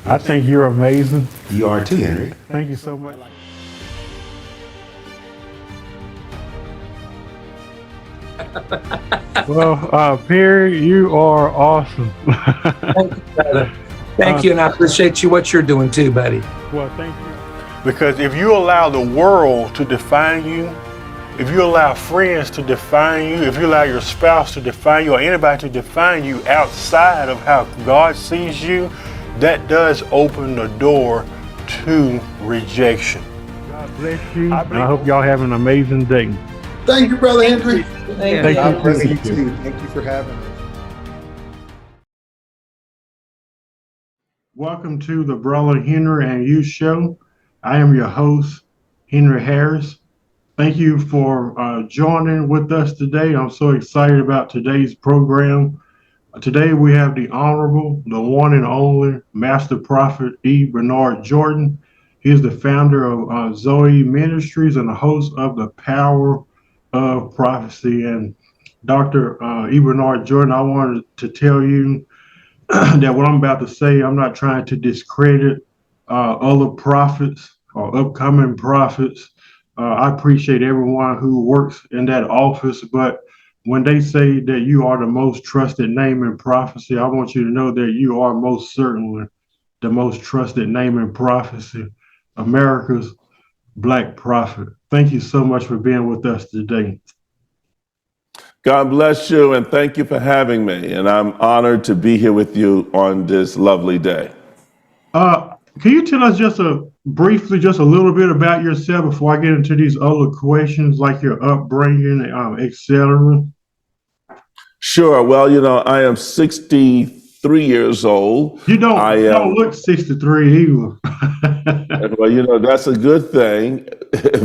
I think you're amazing. You are too, Henry. Thank you so much. Well, Perry, you are awesome. Thank you, brother. Thank you, and I appreciate you what you're doing too, buddy. Well, thank you. Because if you allow the world to define you, if you allow friends to define you, if you allow your spouse to define you, or anybody to define you outside of how God sees you, that does open the door to rejection. God bless you. I hope y'all have an amazing day. Thank you, Brother Henry. Thank you. God bless you too. Thank you for having us. Welcome to the Brother Henry and You Show. I am your host, Henry Harris. Thank you for joining with us today. I'm so excited about today's program. Today we have the Honorable, the one and only Master Prophet E. Bernard Jordan. He is the founder of Zoe Ministries and the host of The Power of Prophecy. And Dr. E. Bernard Jordan, I wanted to tell you that what I'm about to say, I'm not trying to discredit other prophets or upcoming prophets. I appreciate everyone who works in that office, but when they say that you are the most trusted name in prophecy, I want you to know that you are most certainly the most trusted name in prophecy, America's Black prophet. Thank you so much for being with us today. God bless you, and thank you for having me. And I'm honored to be here with you on this lovely day. Can you tell us briefly, just a little bit about yourself before I get into these other questions, like your upbringing, etc.? Sure. Well, I am 63 years old. You don't look 63 either. Well, that's a good thing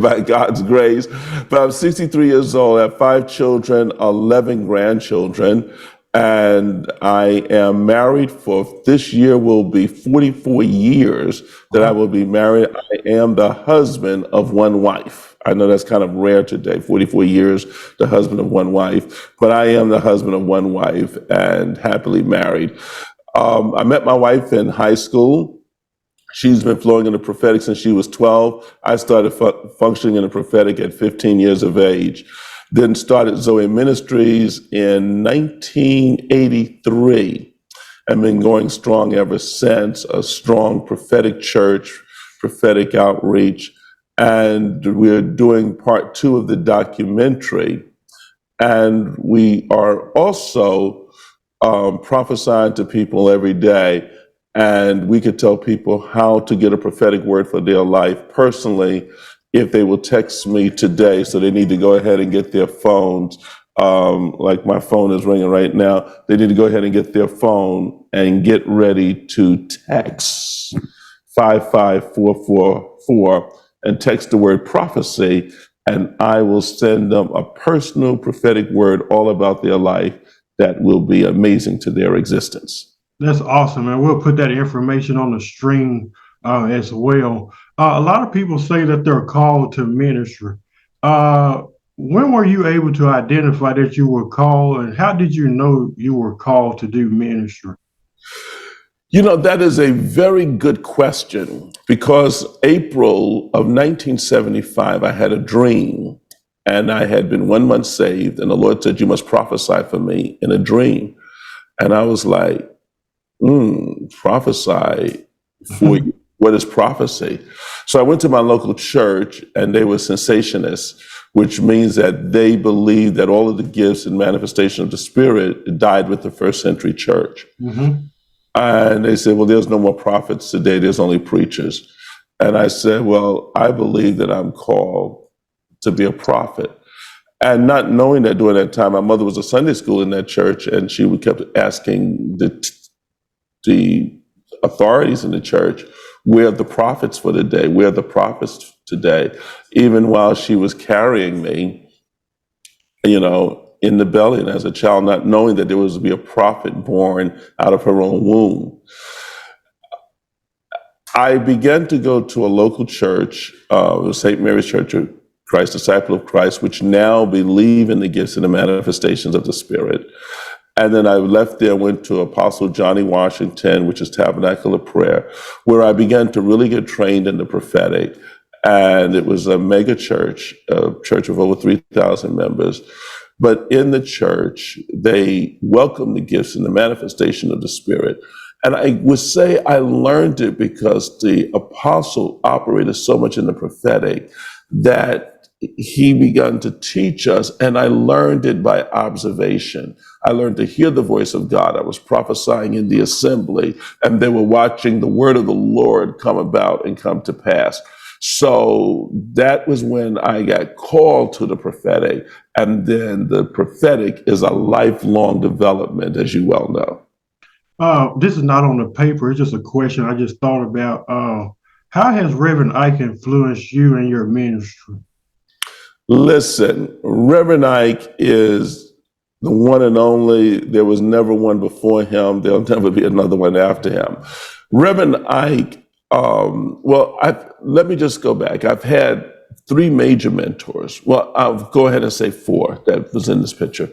by God's grace. But I'm 63 years old. I have 5 children, 11 grandchildren, and I am married for this year will be 44 years that I will be married. I am the husband of one wife. I know that's kind of rare today, 44 years, the husband of one wife, but I am the husband of one wife and happily married. I met my wife in high school. She's been flowing in the prophetic since she was 12. I started functioning in the prophetic at 15 years of age. Then started Zoe Ministries in 1983 and been going strong ever since, a strong prophetic church, prophetic outreach. And we're doing part 2 of the documentary. And we are also prophesying to people every day. And we could tell people how to get a prophetic word for their life personally if they will text me today. So they need to go ahead and get their phones. Like my phone is ringing right now. They need to go ahead and get their phone and get ready to text 55444 and text the word prophecy. And I will send them a personal prophetic word all about their life that will be amazing to their existence. That's awesome, and we'll put that information on the stream as well. A lot of people say that they're called to ministry. When were you able to identify that you were called, and how did you know you were called to do ministry? That is a very good question, because April of 1975, I had a dream, and I had been 1 month saved, and the Lord said, "You must prophesy for me in a dream." And I was like, prophesy for you. What is prophecy? So I went to my local church, and they were cessationists, which means that they believed that all of the gifts and manifestation of the Spirit died with the first century church. Mm-hmm. And they said, well, there's no more prophets today, there's only preachers. And I said, well, I believe that I'm called to be a prophet. And not knowing that during that time, my mother was a Sunday school in that church, and she kept asking the authorities in the church, where are the prophets for today? Where are the prophets today? Even while she was carrying me, in the belly and as a child, not knowing that there was to be a prophet born out of her own womb. I began to go to a local church, the St. Mary's Church of Christ, Disciple of Christ, which now believe in the gifts and the manifestations of the Spirit. And then I left there, went to Apostle Johnny Washington, which is Tabernacle of Prayer, where I began to really get trained in the prophetic. And it was a mega church, a church of over 3,000 members. But in the church, they welcomed the gifts and the manifestation of the Spirit. And I would say I learned it because the apostle operated so much in the prophetic that he began to teach us, and I learned it by observation. I learned to hear the voice of God. I was prophesying in the assembly, and they were watching the word of the Lord come about and come to pass. So that was when I got called to the prophetic, and then the prophetic is a lifelong development, as you well know. This is not on the paper. It's just a question I just thought about. How has Reverend Ike influenced you in your ministry? Listen, Reverend Ike is the one and only. There was never one before him. There'll never be another one after him. Reverend Ike, let me just go back. I've had three major mentors. Well, I'll go ahead and say four that was in this picture.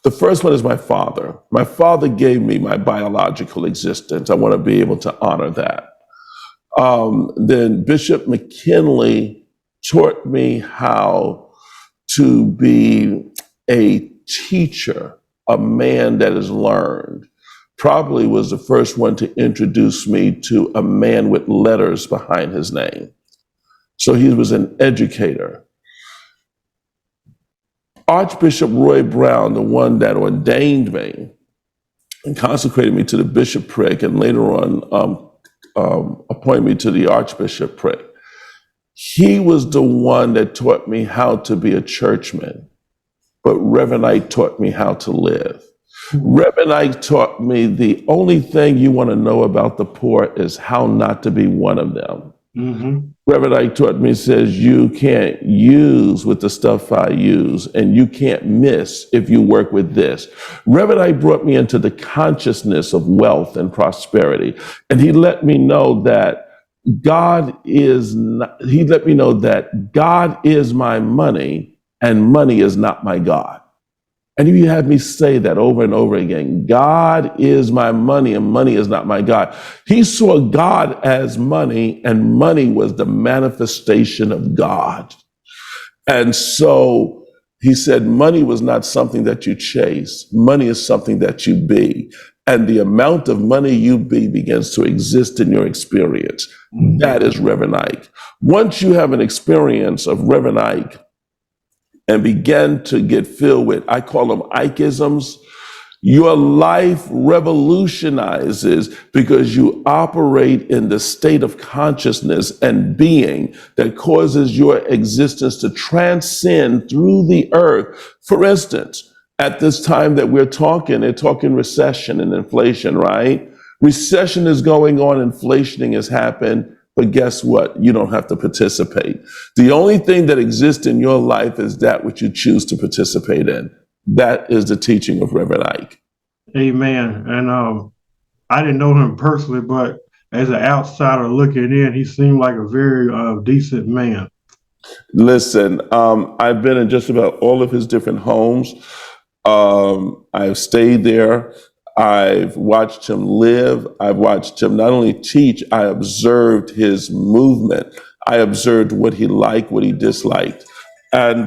The first one is my father. My father gave me my biological existence. I want to be able to honor that. Then Bishop McKinley taught me how to be a teacher, a man that has learned. Probably was the first one to introduce me to a man with letters behind his name. So he was an educator. Archbishop Roy Brown, the one that ordained me and consecrated me to the bishopric and later on appointed me to the archbishopric, he was the one that taught me how to be a churchman, but Reverend Ike taught me how to live. Reverend Ike taught me the only thing you want to know about the poor is how not to be one of them. Mm-hmm. Reverend Ike taught me, says, you can't use with the stuff I use, and you can't miss if you work with this. Reverend Ike brought me into the consciousness of wealth and prosperity, and he let me know that God is my money and money is not my God. And he had me say that over and over again. God is my money and money is not my God. He saw God as money and money was the manifestation of God. And so he said, money was not something that you chase. Money is something that you be. And the amount of money you be begins to exist in your experience. That is Reverend Ike. Once you have an experience of Reverend Ike and begin to get filled with, I call them Ikeisms, your life revolutionizes because you operate in the state of consciousness and being that causes your existence to transcend through the earth. For instance, at this time that they're talking recession and inflation, right? Recession is going on, inflation has happened, but guess what? You don't have to participate. The only thing that exists in your life is that which you choose to participate in. That is the teaching of Reverend Ike. Amen. And I didn't know him personally, but as an outsider looking in, he seemed like a very decent man. Listen, I've been in just about all of his different homes. I've stayed there. I've watched him live. I've watched him not only teach, I observed his movement. I observed what he liked, what he disliked. And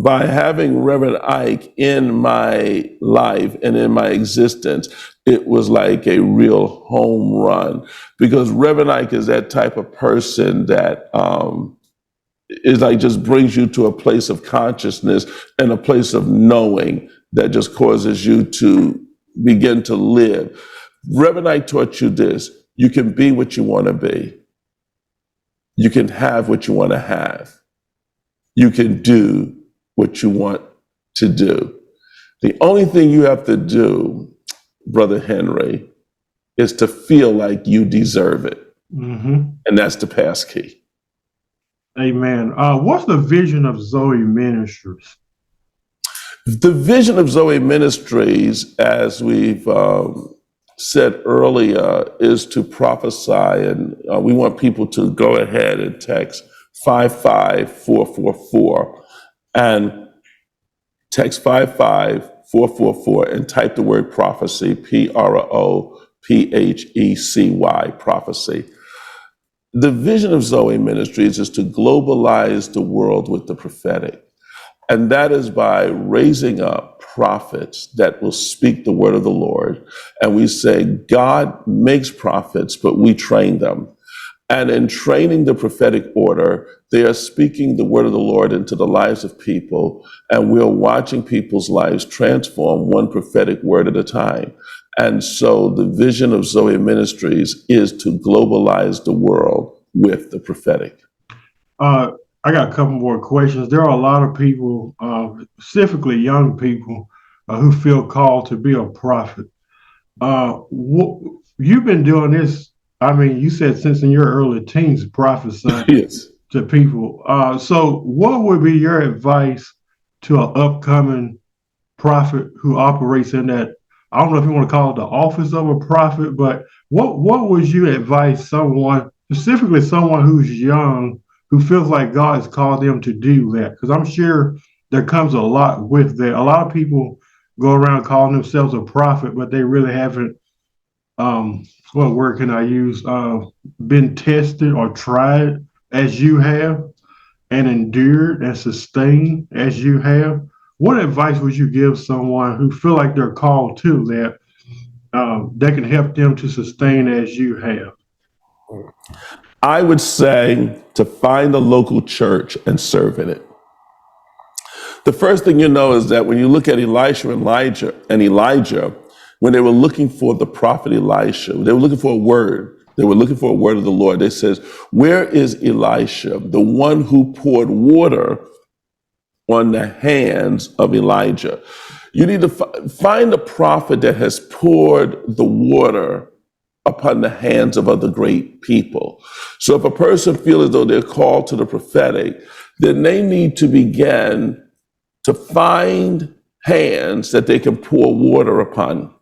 by having Reverend Ike in my life and in my existence, it was like a real home run because Reverend Ike is that type of person that is like just brings you to a place of consciousness and a place of knowing that just causes you to begin to live. Reverend Ike taught you this: you can be what you want to be. You can have what you want to have. You can do what you want to do. The only thing you have to do, Brother Henry, is to feel like you deserve it. Mm-hmm. And that's the pass key. Amen. What's the vision of Zoe Ministries? The vision of Zoe Ministries, as we've said earlier, is to prophesy. And we want people to go ahead and text 55444 and text 55444 444 and type the word prophecy, PROPHECY, prophecy. The vision of Zoe Ministries is to globalize the world with the prophetic. And that is by raising up prophets that will speak the word of the Lord. And we say, God makes prophets, but we train them. And in training the prophetic order, they are speaking the word of the Lord into the lives of people. And we're watching people's lives transform one prophetic word at a time. And so the vision of Zoe Ministries is to globalize the world with the prophetic. I got a couple more questions. There are a lot of people, specifically young people, who feel called to be a prophet. You've been doing this, I mean, you said since in your early teens, prophesying Yes. to people. So what would be your advice to an upcoming prophet who operates in that, I don't know if you want to call it the office of a prophet, but what would you advise someone, specifically someone who's young, who feels like God has called them to do that? Because I'm sure there comes a lot with that. A lot of people go around calling themselves a prophet, but they really haven't, what word can I use, been tested or tried as you have, and endured and sustained as you have. What advice would you give someone who feel like they're called to that, that can help them to sustain as you have? I would say to find a local church and serve in it. The first thing you know is that when you look at Elijah, when they were looking for the prophet Elisha, they were looking for a word. They were looking for a word of the Lord. They says, where is Elisha, the one who poured water on the hands of Elijah? You need to find a prophet that has poured the water upon the hands of other great people. So if a person feels as though they're called to the prophetic, then they need to begin to find hands that they can pour water upon.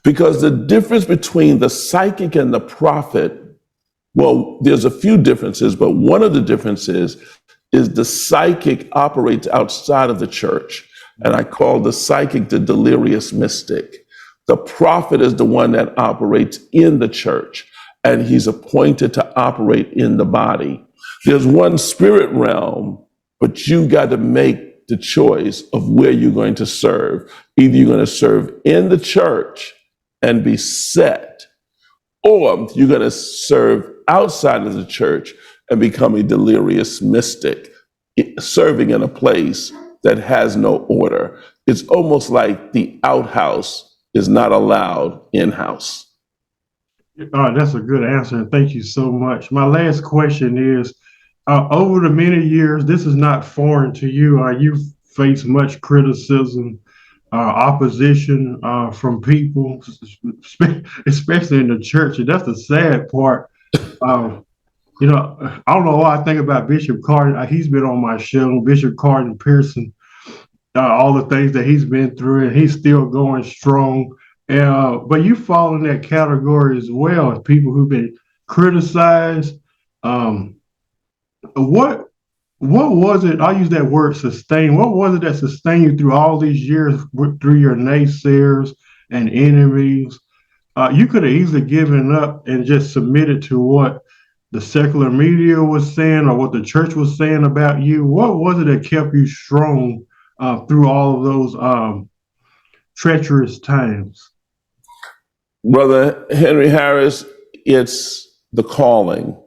Because the difference between the psychic and the prophet, well, there's a few differences, but one of the differences is the psychic operates outside of the church. And I call the psychic the delirious mystic. The prophet is the one that operates in the church, and he's appointed to operate in the body. There's one spirit realm, but you got to make the choice of where you're going to serve. Either you're going to serve in the church and be set, or you're going to serve outside of the church and become a delirious mystic, serving in a place that has no order. It's almost like the outhouse is not allowed in-house. That's a good answer, and thank you so much. My last question is, over the many years, this is not foreign to you. You've faced much criticism, opposition from people, especially in the church, and that's the sad part. You know, I don't know why I think about Bishop Carden. He's been on my show, Bishop Carden Pearson, all the things that he's been through, and he's still going strong. But you fall in that category as well as people who've been criticized. What was it? I'll use that word sustain. What was it that sustained you through all these years, through your naysayers and enemies? You could have easily given up and just submitted to what the secular media was saying or what the church was saying about you. What was it that kept you strong through all of those treacherous times? Brother Henry Harris, it's the calling.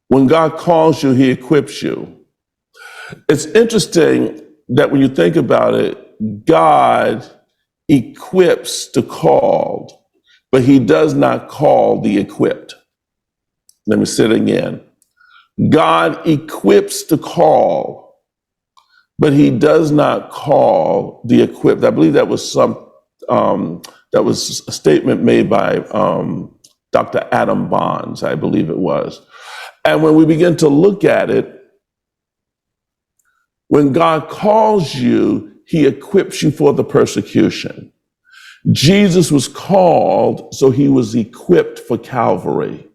When God calls you, he equips you. It's interesting that when you think about it, God equips the called, but he does not call the equipped. Let me say it again. God equips the call, but he does not call the equipped. I believe that was that was a statement made by Dr. Adam Bonds, I believe it was. And when we begin to look at it, when God calls you, he equips you for the persecution. Jesus was called, so he was equipped for Calvary.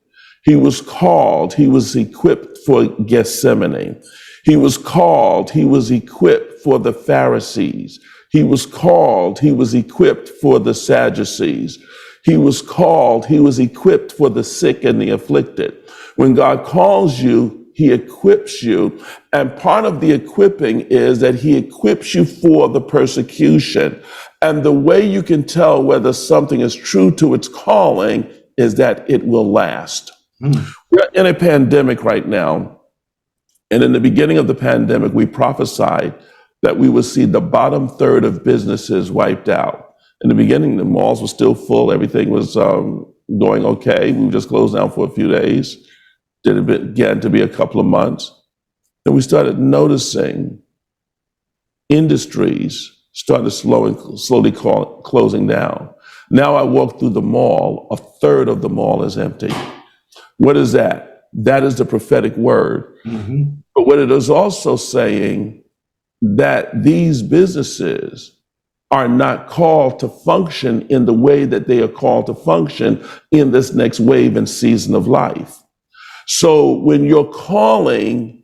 He was called, he was equipped for Gethsemane. He was called, he was equipped for the Pharisees. He was called, he was equipped for the Sadducees. He was called, he was equipped for the sick and the afflicted. When God calls you, he equips you. And part of the equipping is that he equips you for the persecution. And the way you can tell whether something is true to its calling is that it will last. We're in a pandemic right now. And in the beginning of the pandemic, we prophesied that we would see the bottom third of businesses wiped out. In the beginning, the malls were still full. Everything was going okay. We were just closed down for a few days. Then it began to be a couple of months. And we started noticing industries started slowly closing down. Now I walk through the mall, a third of the mall is empty. What is that? That is the prophetic word. But what it is also saying that these businesses are not called to function in the way that they are called to function in this next wave and season of life. So when your calling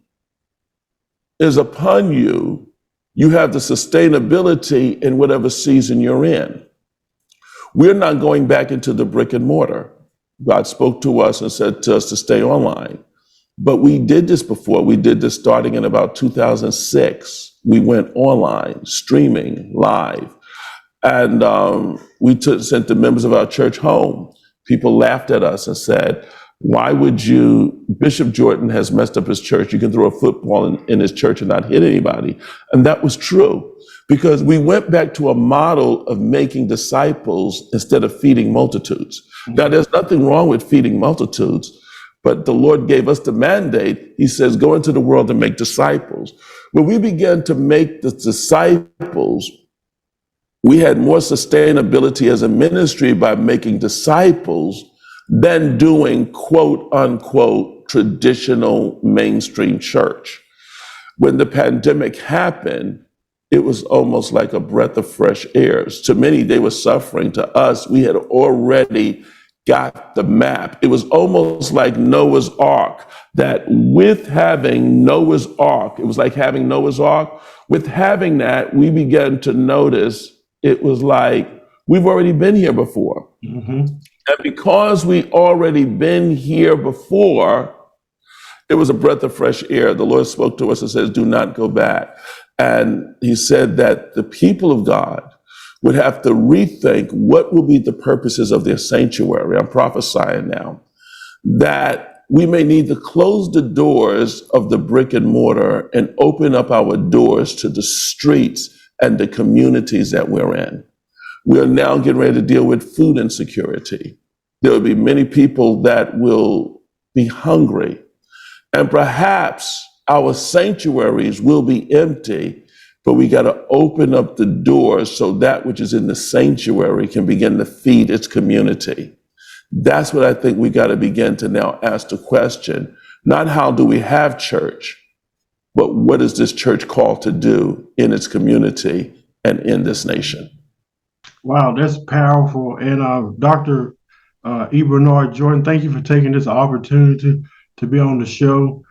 is upon you, you have the sustainability in whatever season you're in. We're not going back into the brick and mortar. God spoke to us and said to us to stay online. But we did this before. We did this starting in about 2006. We went online, streaming live. And sent the members of our church home. People laughed at us and said, why would you, Bishop Jordan has messed up his church. You can throw a football in his church and not hit anybody. And that was true because we went back to a model of making disciples instead of feeding multitudes. Now, there's nothing wrong with feeding multitudes, but the Lord gave us the mandate. He says, go into the world and make disciples. When we began to make the disciples, we had more sustainability as a ministry by making disciples than doing quote unquote traditional mainstream church. When the pandemic happened, it was almost like a breath of fresh air. To many, they were suffering. To us, we had already got the map. It was almost like Noah's Ark, that with having Noah's Ark, it was like having Noah's Ark. With having that, we began to notice it was like we've already been here before. And because we already been here before, it was a breath of fresh air. The Lord spoke to us and says, do not go back. And he said that the people of God would have to rethink what will be the purposes of their sanctuary. I'm prophesying now that we may need to close the doors of the brick and mortar and open up our doors to the streets and the communities that we're in. We are now getting ready to deal with food insecurity. There will be many people that will be hungry, and perhaps our sanctuaries will be empty, but we got to open up the doors so that which is in the sanctuary can begin to feed its community. That's what I think we got to begin to now ask the question, not how do we have church, but what is this church called to do in its community and in this nation? Wow, that's powerful. And Dr. E. Bernard Jordan, thank you for taking this opportunity to be on the show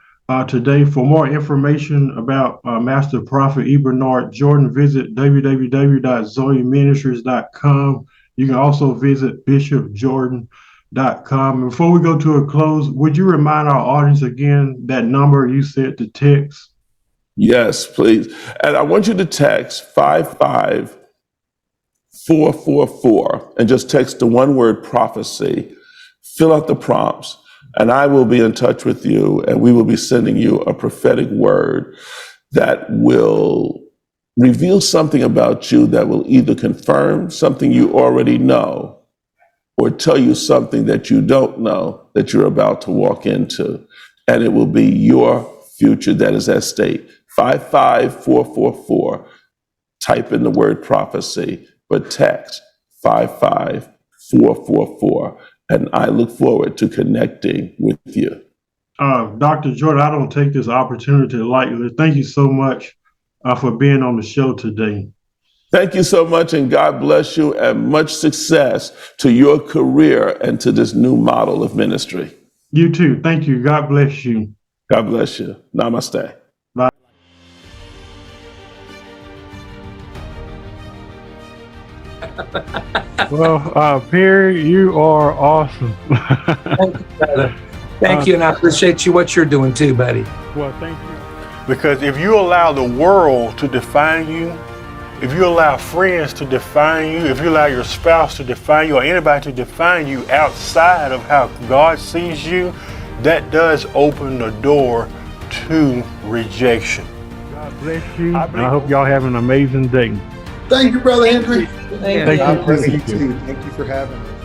today. For more information about Master Prophet E. Bernard Jordan, visit www.zoeministries.com. You can also visit bishopjordan.com. And before we go to a close, would you remind our audience again that number you said to text? Yes, please. And I want you to text 55444 and just text the one word prophecy. Fill out the prompts, and I will be in touch with you, and we will be sending you a prophetic word that will reveal something about you that will either confirm something you already know or tell you something that you don't know that you're about to walk into. And it will be your future that is at stake. 55444. Type in the word prophecy, but text 55444. And I look forward to connecting with you. Dr. Jordan, I don't take this opportunity lightly. Thank you so much for being on the show today. Thank you so much, and God bless you, and much success to your career and to this new model of ministry. You too. Thank you. God bless you. God bless you. Namaste. Bye. Well, Perry, you are awesome. Thank you, brother. Thank you, and I appreciate you what you're doing too, buddy. Well, thank you. Because if you allow the world to define you, if you allow friends to define you, if you allow your spouse to define you, or anybody to define you outside of how God sees you, that does open the door to rejection. God bless you. And I hope y'all have an amazing day. Thank you, Brother Henry. Thank you. God bless you too. Thank you for having us.